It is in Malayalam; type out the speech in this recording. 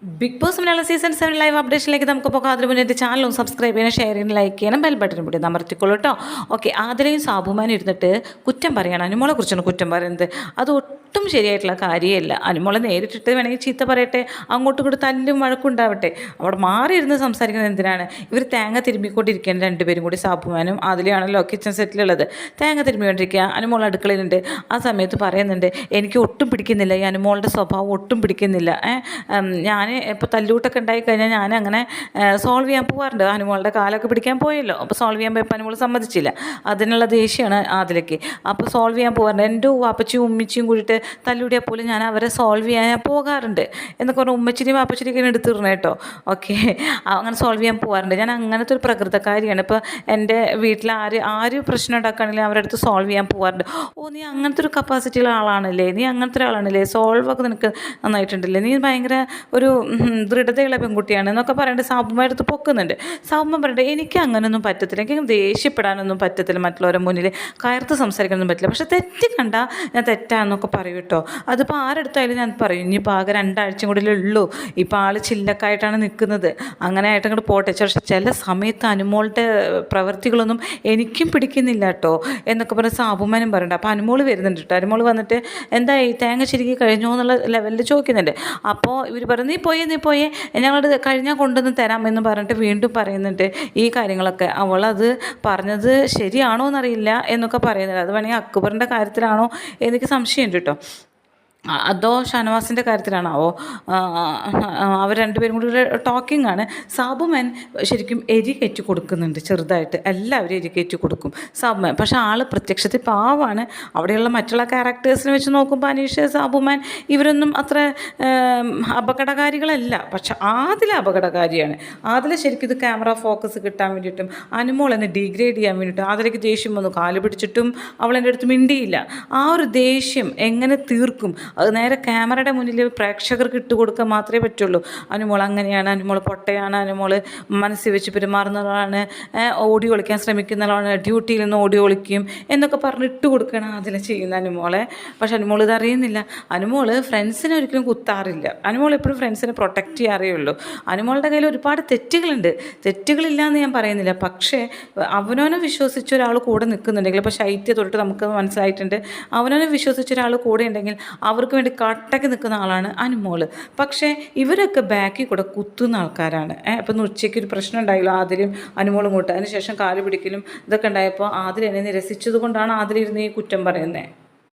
Big Boss Malayalam season 7 live അപ്ഡേഷനിലേക്ക് നമുക്ക് പോകാം. അതിന് മുന്നേ ചാനലും സബ്സ്ക്രൈബ് ചെയ്യണം, ഷെയർ ചെയ്യണം, ലൈക്ക് ചെയ്യണം, ബെൽ ബട്ടനും കൂടി അമർത്തിക്കൊള്ളൂ കേട്ടോ. ഓക്കെ, ആതിരയും സാബുമാനും ഇരുന്നിട്ട് കുറ്റം പറയണം. അനുമോളെ കുറിച്ചാണ് കുറ്റം പറയുന്നത്. അത് ഒട്ടും ശരിയായിട്ടുള്ള കാര്യമല്ല. അനുമോളെ നേരിട്ടിട്ട് വേണമെങ്കിൽ ചീത്ത പറയട്ടെ, അങ്ങോട്ടും ഇങ്ങോട്ട് തല്ലും വഴക്കുണ്ടാവട്ടെ. അവിടെ മാറിയിരുന്ന് സംസാരിക്കുന്നത് എന്തിനാണ്? ഇവർ തേങ്ങ തിരുമ്മിക്കൊണ്ടിരിക്കുകയാണ് രണ്ടുപേരും കൂടി. സാബുമാനും അതിലാണല്ലോ കിച്ചൺ സെറ്റിലുള്ളത്. തേങ്ങ തിരുമ്മിക്കൊണ്ടിരിക്കുക, അനുമോൾ അടുക്കളയിലുണ്ട്. ആ സമയത്ത് പറയുന്നുണ്ട്, എനിക്ക് ഒട്ടും പിടിക്കുന്നില്ല, ഈ അനുമോളുടെ സ്വഭാവം ഒട്ടും പിടിക്കുന്നില്ല. ഞാൻ ഇപ്പോൾ തല്ലൂട്ടൊക്കെ ഉണ്ടായിക്കഴിഞ്ഞാൽ ഞാൻ അങ്ങനെ സോൾവ് ചെയ്യാൻ പോകാറുണ്ട്. അനുമോളുടെ കാലൊക്കെ പിടിക്കാൻ പോയല്ലോ, അപ്പോൾ സോൾവ് ചെയ്യാൻ പോയപ്പോൾ അനുമോൾ സമ്മതിച്ചില്ല. അതിനുള്ള ദേഷ്യമാണ് അതിലേക്ക്. അപ്പോൾ സോൾവ് ചെയ്യാൻ പോകാറുണ്ട്. എൻ്റെ വാപ്പച്ചിയും ഉമ്മച്ചിയും കൂടിയിട്ട് തല്ലൂടിയാൽ പോലും ഞാൻ അവരെ സോൾവ് ചെയ്യാൻ പോകാറുണ്ട് എന്നൊക്കെ പറഞ്ഞാൽ ഉമ്മച്ചിനെയും വാപ്പച്ചിനെയൊക്കെ എടുത്തിരുന്നു കേട്ടോ. ഓക്കെ, അങ്ങനെ സോൾവ് ചെയ്യാൻ പോകാറുണ്ട്. ഞാൻ അങ്ങനത്തെ ഒരു പ്രകൃതക്കാരിയാണ്. ഇപ്പോൾ എൻ്റെ വീട്ടിൽ ആര് പ്രശ്നം ഉണ്ടാക്കുകയാണെങ്കിലും അവരുടെ അടുത്ത് സോൾവ് ചെയ്യാൻ പോകാറുണ്ട്. ഓ, നീ അങ്ങനത്തെ ഒരു കപ്പാസിറ്റിയുള്ള ആളാണല്ലേ, നീ അങ്ങനത്തെ ഒരാളാണല്ലേ, സോൾവ് ഒക്കെ നിനക്ക് നന്നായിട്ടുണ്ടല്ലേ, നീ ഭയങ്കര ഒരു ദൃഢതയുള്ള പെൺകുട്ടിയാണ് എന്നൊക്കെ പറഞ്ഞിട്ട് സാബുമ്മയുടെ അടുത്ത് പൊക്കുന്നുണ്ട്. സാബുമ്മ പറഞ്ഞിട്ട് എനിക്ക് അങ്ങനെയൊന്നും പറ്റത്തില്ല, എനിക്ക് ദേഷ്യപ്പെടാനൊന്നും പറ്റത്തില്ല, മറ്റുള്ളവരുടെ മുന്നിൽ കയർത്ത് സംസാരിക്കാനൊന്നും പറ്റില്ല. പക്ഷെ തെറ്റ് കണ്ടാൽ ഞാൻ തെറ്റാന്നൊക്കെ പറയും കേട്ടോ. അതിപ്പോൾ ആരെടുത്തായാലും ഞാൻ പറയും. ഇനിയിപ്പോൾ ആകെ 2 ആഴ്ചയും കൂടെ ഉള്ളൂ, ഇപ്പോൾ ആൾ ചില്ലക്കായിട്ടാണ് നിൽക്കുന്നത്, അങ്ങനെ ആയിട്ട് അങ്ങോട്ട് പോട്ടെ. പക്ഷെ ചില സമയത്ത് അനുമോളുടെ പ്രവൃത്തികളൊന്നും എനിക്കും പിടിക്കുന്നില്ല കേട്ടോ എന്നൊക്കെ പറഞ്ഞ് സാബുമ്മനും പറയുന്നുണ്ട്. അപ്പോൾ അനുമോൾ വരുന്നുണ്ട് കേട്ടോ. അനുമോൾ വന്നിട്ട് എന്തായി, തേങ്ങ ചിരുകി കഴിഞ്ഞോ എന്നുള്ള ലെവലിൽ ചോദിക്കുന്നുണ്ട്. അപ്പോൾ ഇവർ പറഞ്ഞു, നീ പോയേ ഞങ്ങളത് കഴിഞ്ഞാൽ കൊണ്ടുവന്ന് തരാം എന്ന് പറഞ്ഞിട്ട് വീണ്ടും പറയുന്നുണ്ട് ഈ കാര്യങ്ങളൊക്കെ. അവളത് പറഞ്ഞത് ശരിയാണോ എന്നറിയില്ല എന്നൊക്കെ പറയുന്നത്. അത് വേണമെങ്കിൽ അക്ബറിൻ്റെ കാര്യത്തിലാണോ എനിക്ക് സംശയമുണ്ട് കേട്ടോ. അതോ ഷാനവാസിൻ്റെ കാര്യത്തിലാണാവോ. അവർ രണ്ടുപേരും കൂടി ടോക്കിംഗ് ആണ്. സാബുമാൻ ശരിക്കും എരി കയറ്റി കൊടുക്കുന്നുണ്ട് ചെറുതായിട്ട്, എല്ലാവരും എരി കയറ്റി കൊടുക്കും സാബുമാൻ. പക്ഷേ ആൾ പ്രത്യക്ഷത്തിൽ പാവാണ്. അവിടെയുള്ള മറ്റുള്ള ക്യാരക്ടേഴ്സിനെ വെച്ച് നോക്കുമ്പോൾ അനീഷ്, സാബുമാൻ ഇവരൊന്നും അത്ര അപകടകാരികളല്ല. പക്ഷെ ആദില അപകടകാരിയാണ്. ആദില ശരിക്കും ഇത് ക്യാമറ ഫോക്കസ് കിട്ടാൻ വേണ്ടിയിട്ടും അനുമോളെന്ന് ഡീഗ്രേഡ് ചെയ്യാൻ വേണ്ടിയിട്ടും ആദിലേക്ക് ദേഷ്യം വന്നു. കാല് പിടിച്ചിട്ടും അവളെൻ്റെ അടുത്ത് മിണ്ടിയില്ല. ആ ഒരു ദേഷ്യം എങ്ങനെ തീർക്കും? അത് നേരെ ക്യാമറയുടെ മുന്നിൽ പ്രേക്ഷകർക്ക് ഇട്ടുകൊടുക്കാൻ മാത്രമേ പറ്റുള്ളൂ. അനുമോൾ അങ്ങനെയാണ്, അനുമോൾ പൊട്ടയാണ്, അനുമോൾ മനസ്സിൽ വെച്ച് പെരുമാറുന്നതാണ്, ഓടി ഒളിക്കാൻ ശ്രമിക്കുന്നതാണ്, ഡ്യൂട്ടിയിൽ നിന്ന് ഓടി ഒളിക്കും എന്നൊക്കെ പറഞ്ഞ് ഇട്ട് കൊടുക്കണം അതിൽ ചെയ്യുന്ന അനുമോളെ. പക്ഷെ അനുമോൾ ഇതറിയുന്നില്ല. അനുമോൾ ഫ്രണ്ട്സിനെ ഒരിക്കലും കുത്താറില്ല. അനുമോൾ എപ്പോഴും ഫ്രണ്ട്സിനെ പ്രൊട്ടക്റ്റ് ചെയ്യാറേ ഉള്ളൂ. അനുമോളുടെ കയ്യിൽ ഒരുപാട് തെറ്റുകളുണ്ട്, തെറ്റുകളില്ല എന്ന് ഞാൻ പറയുന്നില്ല. പക്ഷേ അവനവനെ വിശ്വസിച്ച ഒരാൾ കൂടെ നിൽക്കുന്നുണ്ടെങ്കിൽ, ഇപ്പോൾ ശൈത്യ തൊട്ട് നമുക്ക് മനസ്സിലായിട്ടുണ്ട്, അവനവനെ വിശ്വസിച്ച ഒരാൾ കൂടെ ഉണ്ടെങ്കിൽ അവർക്ക് വേണ്ടി കട്ടക്ക് നിൽക്കുന്ന ആളാണ് അനുമോൾ. പക്ഷേ ഇവരൊക്കെ ബാക്കിൽ കൂടെ കുത്തുന്ന ആൾക്കാരാണ്. അപ്പം ഉച്ചയ്ക്ക് ഒരു പ്രശ്നം ഉണ്ടായല്ലോ, ആതിരയും അനുമോളും കൂട്ട്. അതിന് ശേഷം കാല് പിടിക്കലും ഇതൊക്കെ ഉണ്ടായപ്പോൾ ആതിര എന്നെ നിരസിച്ചത് കൊണ്ടാണ് ആതിര ഇരുന്ന് ഈ കുറ്റം പറയുന്നത്.